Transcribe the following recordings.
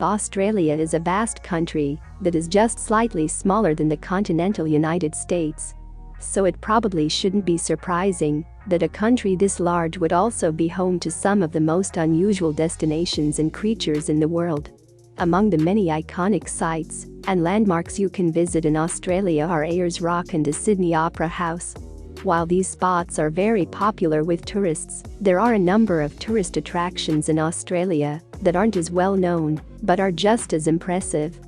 Australia is a vast country that is just slightly smaller than the continental United States. So it probably shouldn't be surprising that a country this large would also be home to some of the most unusual destinations and creatures in the world. Among the many iconic sites and landmarks you can visit in Australia are Ayers Rock and the Sydney Opera House. While these spots are very popular with tourists, there are a number of tourist attractions in Australia that aren't as well known but are just as impressive.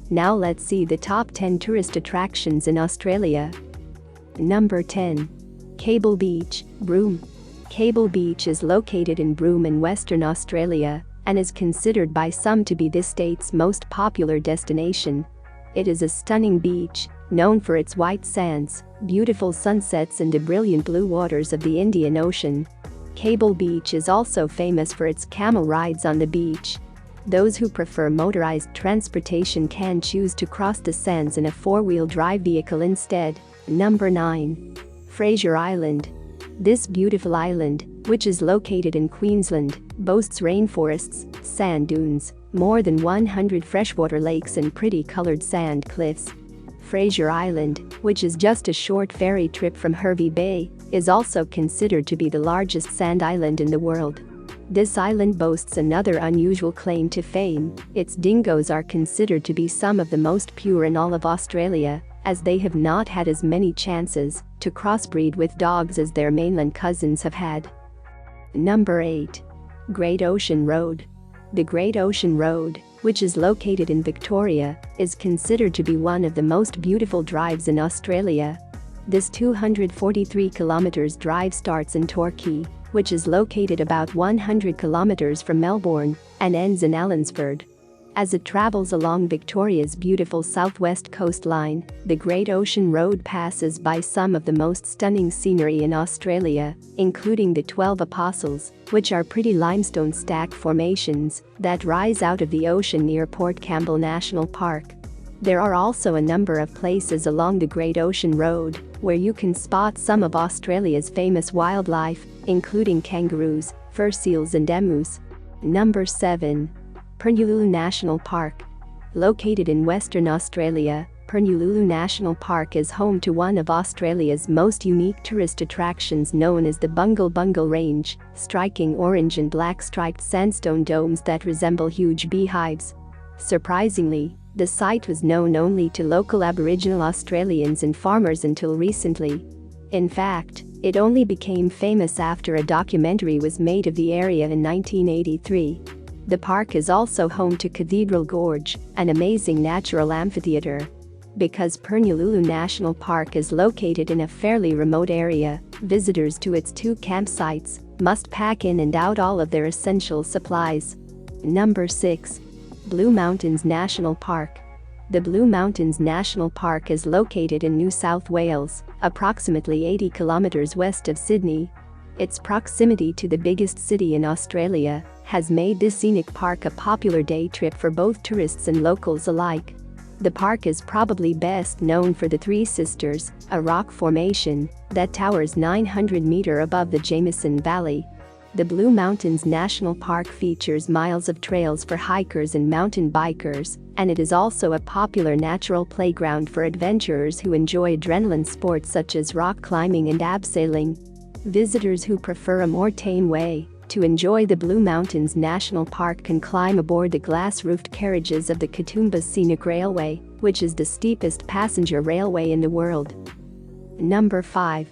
Now let's see the top 10 tourist attractions in Australia. Number 10. Cable Beach, Broome. Cable Beach is located in Broome in Western Australia and is considered by some to be this state's most popular destination. It is a stunning beach, known for its white sands, beautiful sunsets and the brilliant blue waters of the Indian Ocean. Cable Beach is also famous for its camel rides on the beach. Those who prefer motorized transportation can choose to cross the sands in a four-wheel drive vehicle instead. Number 9. Fraser Island. This beautiful island, which is located in Queensland, boasts rainforests, sand dunes, more than 100 freshwater lakes and pretty colored sand cliffs. Fraser Island, which is just a short ferry trip from Hervey Bay, is also considered to be the largest sand island in the world. This island boasts another unusual claim to fame. Its dingoes are considered to be some of the most pure in all of Australia, as they have not had as many chances to crossbreed with dogs as their mainland cousins have had. Number 8. Great Ocean Road. The Great Ocean Road, which is located in Victoria, is considered to be one of the most beautiful drives in Australia. This 243 kilometers drive starts in Torquay, which is located about 100 kilometers from Melbourne, and ends in Allansford. As it travels along Victoria's beautiful southwest coastline, the Great Ocean Road passes by some of the most stunning scenery in Australia, including the 12 Apostles, which are pretty limestone stack formations that rise out of the ocean near Port Campbell National Park. There are also a number of places along the Great Ocean Road where you can spot some of Australia's famous wildlife, including kangaroos, fur seals and emus. Number 7. Pernululu National Park. Located in Western Australia, Pernululu National Park is home to one of Australia's most unique tourist attractions known as the Bungle Bungle Range, striking orange and black striped sandstone domes that resemble huge beehives. Surprisingly, the site was known only to local Aboriginal Australians and farmers until recently. In fact, it only became famous after a documentary was made of the area in 1983. The park is also home to Cathedral Gorge, an amazing natural amphitheater. Because Pernululu National Park is located in a fairly remote area, visitors to its two campsites must pack in and out all of their essential supplies. Number 6. Blue Mountains National Park. The Blue Mountains National Park is located in New South Wales, approximately 80 kilometers west of Sydney. Its proximity to the biggest city in Australia has made this scenic park a popular day trip for both tourists and locals alike. The park is probably best known for the Three Sisters, a rock formation that towers 900 meters above the Jameson Valley. The Blue Mountains National Park features miles of trails for hikers and mountain bikers, and it is also a popular natural playground for adventurers who enjoy adrenaline sports such as rock climbing and abseiling. Visitors who prefer a more tame way to enjoy the Blue Mountains National Park can climb aboard the glass-roofed carriages of the Katoomba Scenic Railway, which is the steepest passenger railway in the world. Number 5.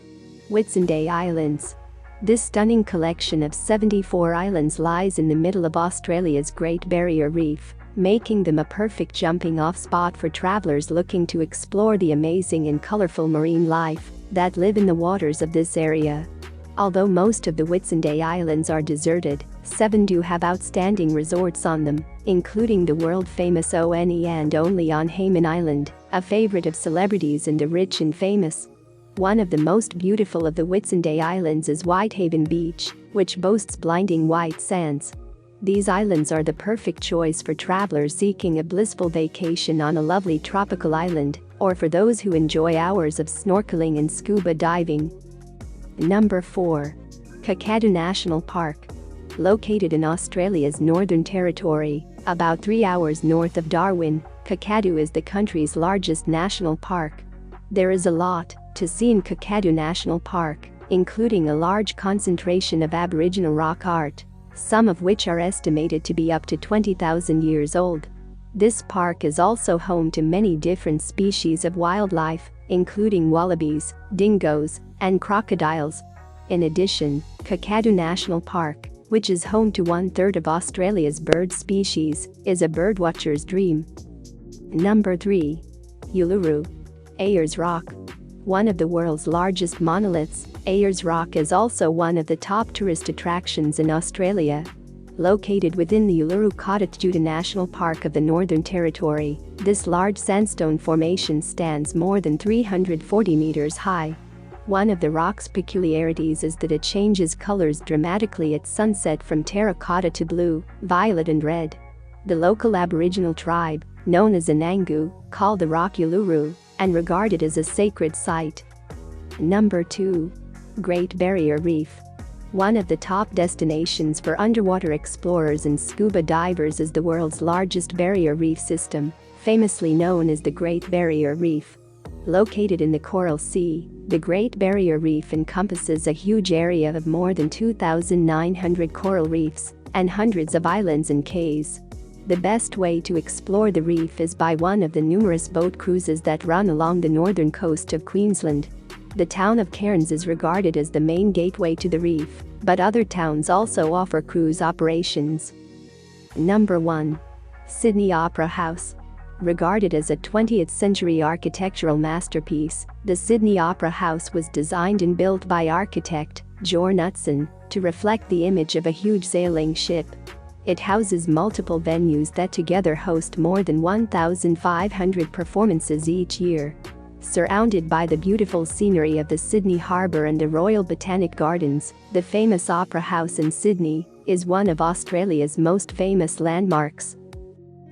Whitsunday Islands. This stunning collection of 74 islands lies in the middle of Australia's Great Barrier Reef, making them a perfect jumping-off spot for travelers looking to explore the amazing and colorful marine life that live in the waters of this area. Although most of the Whitsunday Islands are deserted, 7 do have outstanding resorts on them, including the world-famous One and Only on Hayman Island, a favorite of celebrities and the rich and famous. One of the most beautiful of the Whitsunday Islands is Whitehaven Beach, which boasts blinding white sands. These islands are the perfect choice for travelers seeking a blissful vacation on a lovely tropical island, or for those who enjoy hours of snorkeling and scuba diving. Number 4. Kakadu National Park. Located in Australia's Northern Territory, About 3 hours north of Darwin, Kakadu is the country's largest national park. There is a lot to see in Kakadu National Park, including a large concentration of Aboriginal rock art, some of which are estimated to be up to 20,000 years old. This park is also home to many different species of wildlife, including wallabies, dingoes, and crocodiles. In addition, Kakadu National Park, which is home to 1/3 of Australia's bird species, is a birdwatcher's dream. Number 3. Uluru. Ayers Rock. One of the world's largest monoliths, Ayers Rock is also one of the top tourist attractions in Australia. Located within the Uluru Kakadu National Park of the Northern Territory, this large sandstone formation stands more than 340 meters high. One of the rock's peculiarities is that it changes colors dramatically at sunset from terracotta to blue, violet and red. The local Aboriginal tribe, known as Anangu, call the rock Uluru and regard it as a sacred site. Number 2. Great Barrier Reef. One of the top destinations for underwater explorers and scuba divers is the world's largest barrier reef system, famously known as the Great Barrier Reef. Located in the Coral Sea, the Great Barrier Reef encompasses a huge area of more than 2,900 coral reefs and hundreds of islands and cays. The best way to explore the reef is by one of the numerous boat cruises that run along the northern coast of Queensland. The town of Cairns is regarded as the main gateway to the reef, but other towns also offer cruise operations. Number 1. Sydney Opera House. Regarded as a 20th century architectural masterpiece, the Sydney Opera House was designed and built by architect Jor Knutson to reflect the image of a huge sailing ship. It houses multiple venues that together host more than 1,500 performances each year. Surrounded by the beautiful scenery of the Sydney Harbour and the Royal Botanic Gardens, the famous Opera House in Sydney is one of Australia's most famous landmarks.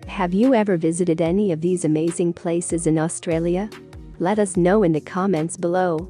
Have you ever visited any of these amazing places in Australia? Let us know in the comments below.